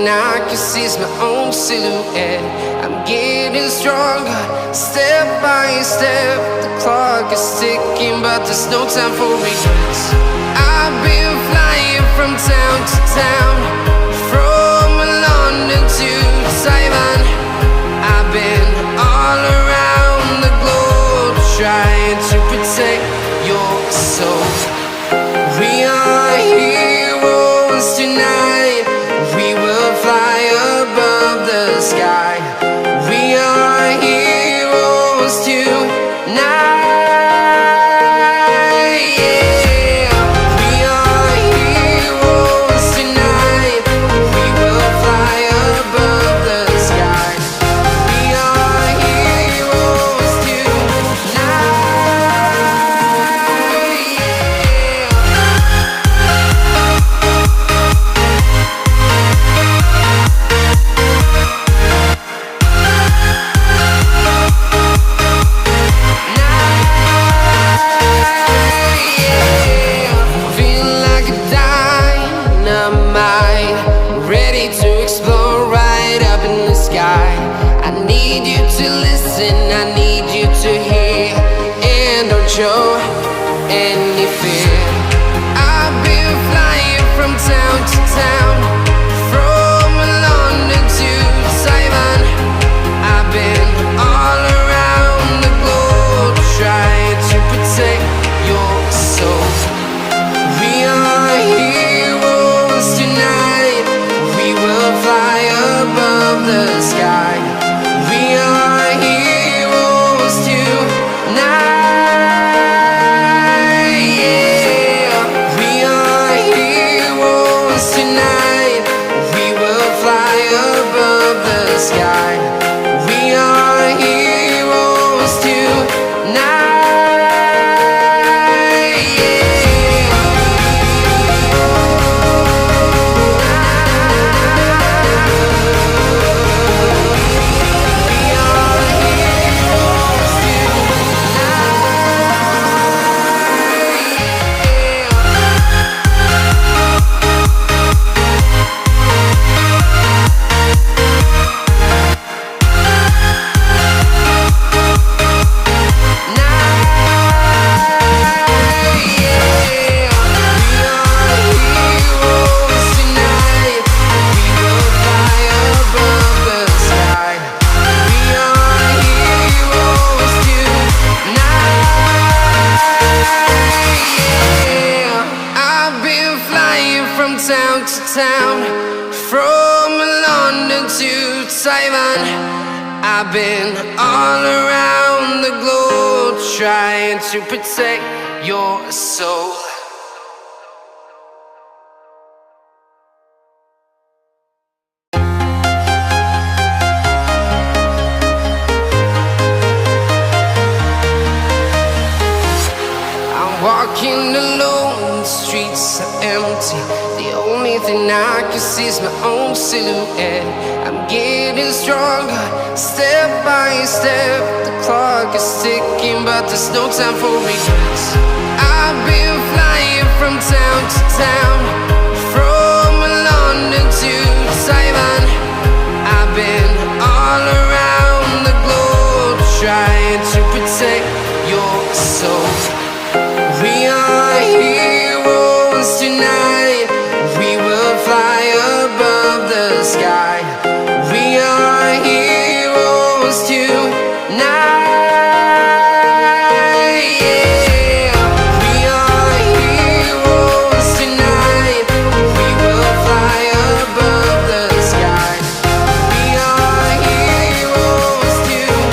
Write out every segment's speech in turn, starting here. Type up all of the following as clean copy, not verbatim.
I can see is my own silhouette. I'm getting stronger, step by step. The clock is ticking, but there's no time for regrets. I've been flying from town to town, from London to Taiwan. I've been all around the globe, trying to protect your soul. We are heroes tonight. We will fly above the sky. We are heroes tonight. Yeah. We are heroes tonight. We will fly above the sky. We are heroes tonight. Show any fear. I've been flying from town to town, from London to Taiwan. I've been all around the globe, trying to protect your soul. We are heroes tonight. We will fly above the sky. We are heroes tonight. Sky. We are heroes tonight. Yeah. We are heroes town to town, from London to Taiwan. I've been all around the globe, trying to protect your soul. I'm walking alone, the streets are empty. The only thing I can see is my own silhouette. I'm getting stronger, step by step. The clock is ticking, but there's no time for regrets. I've been flying from town to town, from London to Taiwan. I've been all around the globe, trying to protect your soul. We are heroes tonight. We will fly above the sky. We are heroes tonight. Yeah. We are heroes tonight. We will fly above the sky. We are heroes tonight.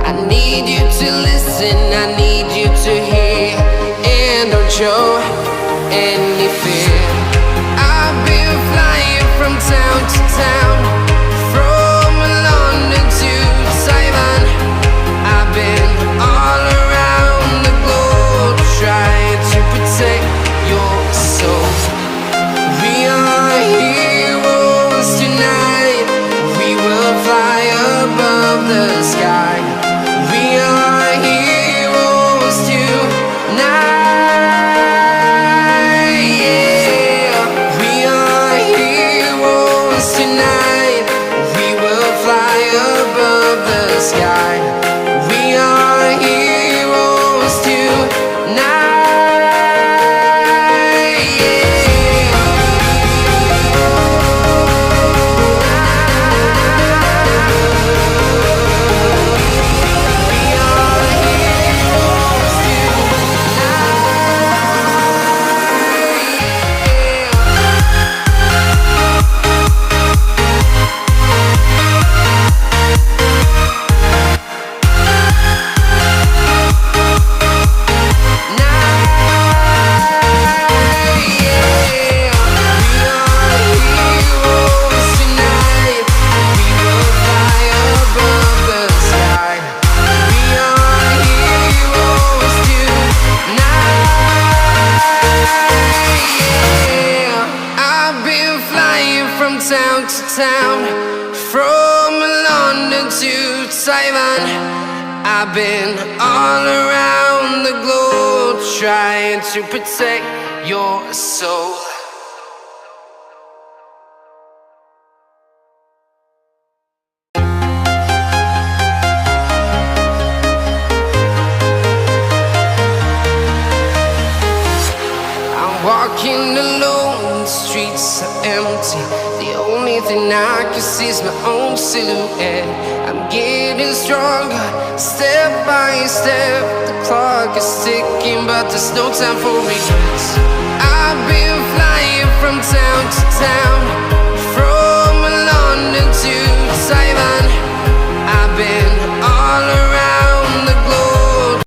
I need you to listen, I need you to hear, and don't show any fear. I've been flying from town to town, from London to Taiwan. Simon. I've been all around the globe trying to protect your soul. Walking alone, the streets are empty. The only thing I can see is my own silhouette. I'm getting stronger, step by step. The clock is ticking, but there's no time for regrets. I've been flying from town to town,